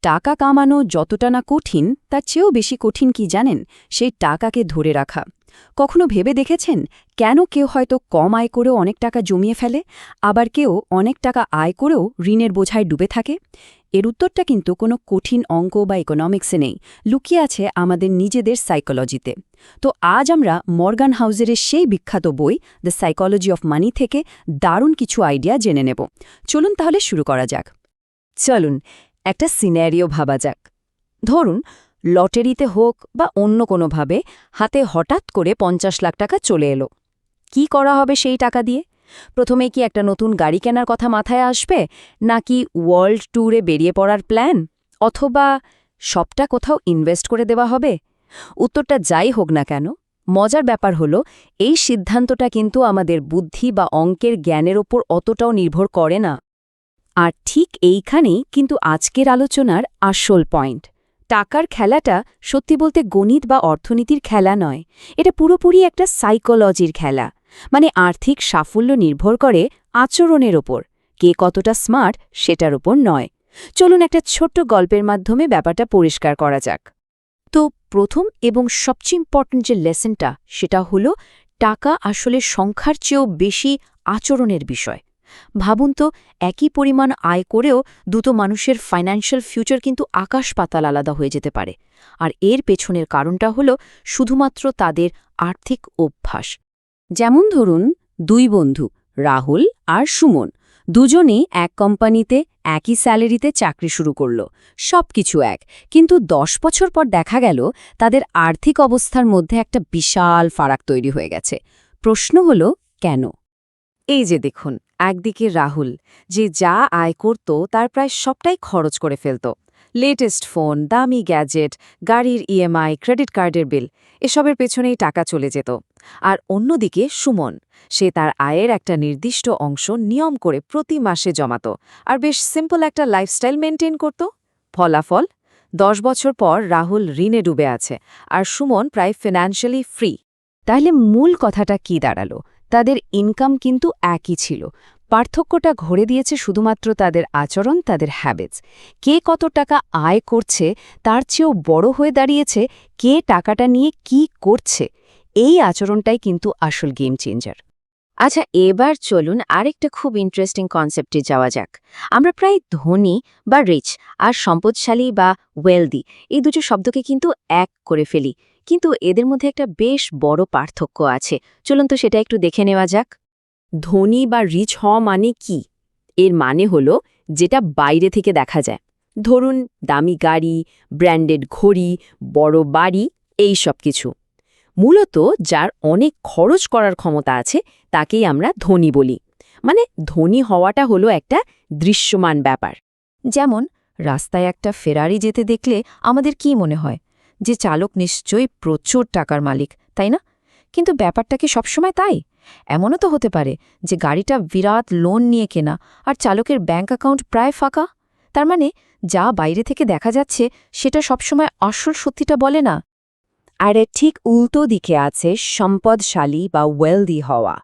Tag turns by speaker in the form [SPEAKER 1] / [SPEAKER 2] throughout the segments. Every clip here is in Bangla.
[SPEAKER 1] টাকা কামানো যতটা না কঠিন তার চেয়েও বেশি কঠিন কি জানেন, সেই টাকাকে ধরে রাখা। কখনো ভেবে দেখেছেন কেন কেউ হয়তো কম আয় করেও অনেক টাকা জমিয়ে ফেলে, আবার কেউ অনেক টাকা আয় করেও ঋণের বোঝায় ডুবে থাকে? এর উত্তরটা কিন্তু কোনো কঠিন অঙ্ক বা ইকোনমিক্সে নেই, লুকিয়ে আছে আমাদের নিজেদের সাইকোলজিতে। তো আজ আমরা মর্গান হাউজারের সেই বিখ্যাত বই দ্য সাইকোলজি অফ মানি থেকে দারুণ কিছু আইডিয়া জেনে নেব। চলুন তাহলে শুরু করা যাক। চলুন একটা সিনারিও ভাবা যাক। ধরুন লটারিতে হোক বা অন্য কোনোভাবে হাতে হঠাৎ করে ৫০ লাখ টাকা চলে এলো। কি করা হবে সেই টাকা দিয়ে? প্রথমে কি একটা নতুন গাড়ি কেনার কথা মাথায় আসবে, নাকি ওয়ার্ল্ড ট্যুরে বেরিয়ে পড়ার প্ল্যান, অথবা সবটা কোথাও ইনভেস্ট করে দেওয়া হবে? উত্তরটা যাই হোক না কেন, মজার ব্যাপার হলো এই সিদ্ধান্তটা কিন্তু আমাদের বুদ্ধি বা অঙ্কের জ্ঞানের ওপর অতটাও নির্ভর করে না। আর ঠিক এইখানেই কিন্তু আজকের আলোচনার আসল পয়েন্ট। টাকার খেলাটা সত্যি বলতে গণিত বা অর্থনীতির খেলা নয়, এটা পুরোপুরি একটা সাইকোলজির খেলা। মানে আর্থিক সাফল্য নির্ভর করে আচরণের ওপর, কে কতটা স্মার্ট সেটার ওপর নয়। চলুন একটা ছোট্ট গল্পের মাধ্যমে ব্যাপারটা পরিষ্কার করা যাক। তো প্রথম এবং সবচেয়ে ইম্পর্ট্যান্ট যে লেসনটা, সেটা হলো টাকা আসলে সংখ্যার চেয়েও বেশি আচরণের বিষয়। ভাবুন তো, একই পরিমাণ আয় করেও দুটো মানুষের ফাইন্যান্সিয়াল ফিউচার কিন্তু আকাশ পাতাল আলাদা হয়ে যেতে পারে। আর এর পেছনের কারণটা হলো শুধুমাত্র তাদের আর্থিক অভ্যাস। যেমন ধরুন দুই বন্ধু, রাহুল আর সুমন, দুজনেই এক কোম্পানিতে একই স্যালারিতে চাকরি শুরু করল, সবকিছু এক। কিন্তু ১০ বছর পর দেখা গেল তাদের আর্থিক অবস্থার মধ্যে একটা বিশাল ফারাক তৈরি হয়ে গেছে। প্রশ্ন হলো কেন? এই যে দেখুন, একদিকে রাহুল, যে যা আয় করত তার প্রায় সবটাই খরচ করে ফেলত। লেটেস্ট ফোন, দামি গ্যাজেট, গাড়ির ইএমআই, ক্রেডিট কার্ডের বিল, এসবের পেছনেই টাকা চলে যেত। আর অন্যদিকে সুমন, সে তার আয়ের একটা নির্দিষ্ট অংশ নিয়ম করে প্রতি মাসে জমাত আর বেশ সিম্পল একটা লাইফস্টাইল মেনটেন করত। ফলাফল, ১০ বছর পর রাহুল ঋণে ডুবে আছে আর সুমন প্রায় ফিন্যান্সিয়ালি ফ্রি। তাহলে মূল কথাটা কি দাঁড়ালো? তাদের ইনকাম কিন্তু একই ছিল, পার্থক্যটা ঘরে দিয়েছে শুধুমাত্র তাদের আচরণ, তাদের হ্যাবিটস। কে কত টাকা আয় করছে তার চেয়েও বড় হয়ে দাঁড়িয়েছে কে টাকাটা নিয়ে কি করছে। এই আচরণটাই কিন্তু আসল গেম চেঞ্জার। আচ্ছা, এবার চলুন আরেকটা খুব ইন্টারেস্টিং কনসেপ্টে যাওয়া যাক। আমরা প্রায় ধনী বা রিচ আর সম্পদশালী বা ওয়েলদি এই দুটো শব্দকে কিন্তু এক করে ফেলি, কিন্তু এদের মধ্যে একটা বেশ বড় পার্থক্য আছে। চলুন তো সেটা একটু দেখে নেওয়া যাক। ধনী বা রিচ হওয়া মানে কি? এর মানে হলো যেটা বাইরে থেকে দেখা যায়। ধরুন দামি গাড়ি, ব্র্যান্ডেড ঘড়ি, বড় বাড়ি, এই সব কিছু। মূলত যার অনেক খরচ করার ক্ষমতা আছে তাকেই আমরা ধনী বলি। মানে ধনী হওয়াটা হলো একটা দৃশ্যমান ব্যাপার। যেমন রাস্তায় একটা ফেরারি যেতে দেখলে আমাদের কি মনে হয়? যে চালক নিশ্চয়ই প্রচুর টাকার মালিক, তাই না? কিন্তু ব্যাপারটা কি সবসময় তাই? এমনও তো হতে পারে যে গাড়িটা বিরাট লোন নিয়ে কেনা আর চালকের ব্যাঙ্ক অ্যাকাউন্ট প্রায় ফাঁকা। তার মানে যা বাইরে থেকে দেখা যাচ্ছে সেটা সবসময় আসল সত্যিটা বলে না। আর এর ঠিক উল্টো দিকে আছে সম্পদশালী বা ওয়েলদি হওয়া।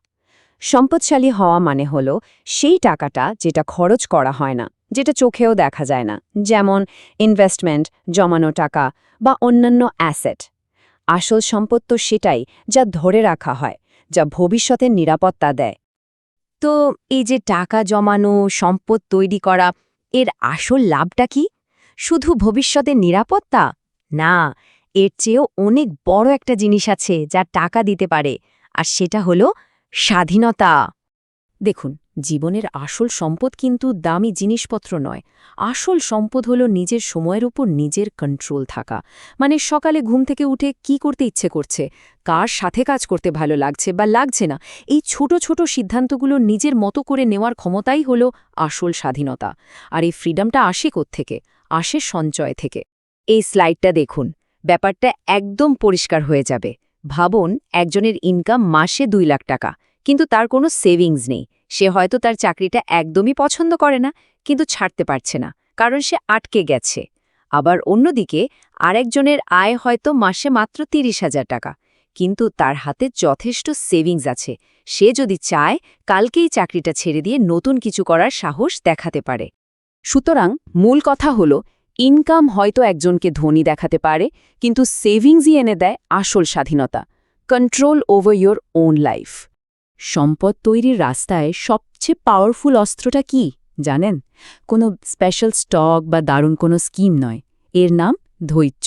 [SPEAKER 1] সম্পদশালী হওয়া মানে হলো সেই টাকাটা যেটা খরচ করা হয় না, যেটা চোখেও দেখা যায় না, যেমন ইনভেস্টমেন্ট, জমানো টাকা বা অন্যান্য অ্যাসেট। আসল সম্পদ তো সেটাই যা ধরে রাখা হয়, যা ভবিষ্যতের নিরাপত্তা দেয়। তো এই যে টাকা জমানো, সম্পদ তৈরি করা, এর আসল লাভটা কি? শুধু ভবিষ্যতের নিরাপত্তা? না, এর চেয়েও অনেক বড় একটা জিনিস আছে যা টাকা দিতে পারে, আর সেটা হলো স্বাধীনতা। দেখুন, জীবনের আসল সম্পদ কিন্তু দামি জিনিসপত্র নয়। আসল সম্পদ হলো নিজের সময়ের উপর নিজের কন্ট্রোল থাকা। মানে সকালে ঘুম থেকে উঠে কি করতে ইচ্ছে করছে, কার সাথে কাজ করতে ভালো লাগছে বা লাগছে না, এই ছোট ছোট সিদ্ধান্তগুলো নিজের মতো করে নেওয়ার ক্ষমতাই হলো আসল স্বাধীনতা। আর এই ফ্রিডমটা আসে কোত্থেকে? আসে সঞ্চয় থেকে। এই স্লাইডটা দেখুন, ব্যাপারটা একদম পরিষ্কার হয়ে যাবে। ভাবুন একজনের ইনকাম মাসে ২ লাখ টাকা, কিন্তু তার কোনো সেভিংস নেই। সে হয়তো তার চাকরিটা একদমই পছন্দ করে না, কিন্তু ছাড়তে পারছে না, কারণ সে আটকে গেছে। আবার অন্যদিকে আরেকজনের আয় হয়তো মাসে মাত্র ৩০,০০০ টাকা, কিন্তু তার হাতে যথেষ্ট সেভিংস আছে। সে যদি চায় কালকেই চাকরিটা ছেড়ে দিয়ে নতুন কিছু করার সাহস দেখাতে পারে। সুতরাং মূল কথা হলো ইনকাম হয়তো একজনকে ধনী দেখাতে পারে, কিন্তু সেভিংসই এনে দেয় আসল স্বাধীনতা, control over your own life. সম্পদ তৈরির রাস্তায় সবচেয়ে পাওয়ারফুল অস্ত্রটা কি জানেন? কোনো স্পেশাল স্টক বা দারুণ কোনো স্কিম নয়, এর নাম ধৈর্য।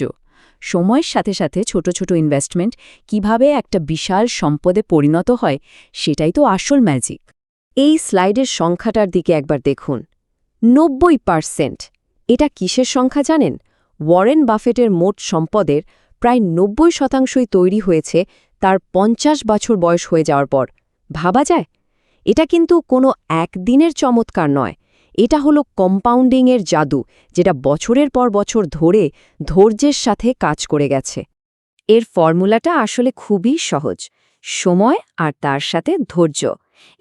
[SPEAKER 1] সময়ের সাথে সাথে ছোট ছোট ইনভেস্টমেন্ট কিভাবে একটা বিশাল সম্পদে পরিণত হয়, সেটাই তো আসল ম্যাজিক। এই স্লাইডের সংখ্যাটার দিকে একবার দেখুন, 90%। এটা কিসের সংখ্যা জানেন? ওয়ারেন বাফেটের মোট সম্পদের প্রায় 90% তৈরি হয়েছে তার 50 বছর বয়স হয়ে যাওয়ার পর। ভাবা যায়? এটা কিন্তু কোনো একদিনের চমৎকার নয়, এটা হলো কম্পাউন্ডিংয়ের জাদু, যেটা বছরের পর বছর ধরে ধৈর্যের সাথে কাজ করে গেছে। এর ফর্মুলাটা আসলে খুবই সহজ, সময় আর তার সাথে ধৈর্য,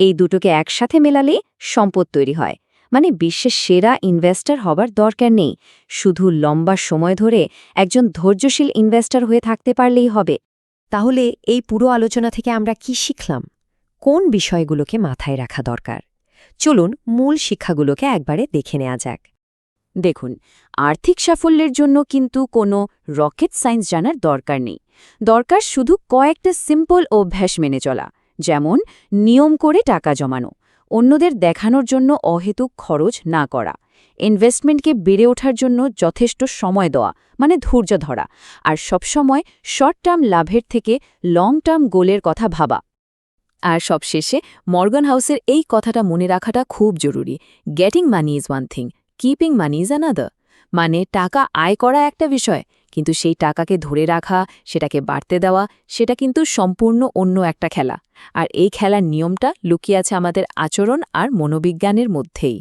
[SPEAKER 1] এই দুটোকে একসাথে মেলালেই সম্পদ তৈরি হয়। মানে বিশ্বের সেরা ইনভেস্টর হবার দরকার নেই, শুধু লম্বা সময় ধরে একজন ধৈর্যশীল ইনভেস্টর হয়ে থাকতে পারলেই হবে। তাহলে এই পুরো আলোচনা থেকে আমরা কি শিখলাম? কোন বিষয়গুলোকে মাথায় রাখা দরকার? চলুন মূল শিক্ষাগুলোকে একবারে দেখে নেওয়া যাক। দেখুন, আর্থিক সাফল্যের জন্য কিন্তু কোনো রকেট সায়েন্স জানার দরকার নেই। দরকার শুধু কয়েকটা সিম্পল অভ্যাস মেনে চলা, যেমন নিয়ম করে টাকা জমানো, অন্যদের দেখানোর জন্য অহেতুক খরচ না করা, ইনভেস্টমেন্টকে বেড়ে ওঠার জন্য যথেষ্ট সময় দেওয়া, মানে ধৈর্য ধরা, আর সবসময় শর্ট টার্ম লাভের থেকে লং টার্ম গোলের কথা ভাবা। আর সবশেষে মর্গান হাউসের এই কথাটা মনে রাখাটা খুব জরুরি, getting money is one thing, keeping money is another. মানে টাকা আয় করা একটা বিষয়, কিন্তু সেই টাকাকে ধরে রাখা, সেটাকে বাড়তে দেওয়া, সেটা কিন্তু সম্পূর্ণ অন্য একটা খেলা। আর এই খেলার নিয়মটা লুকিয়ে আছে আমাদের আচরণ আর মনোবিজ্ঞানের মধ্যেই।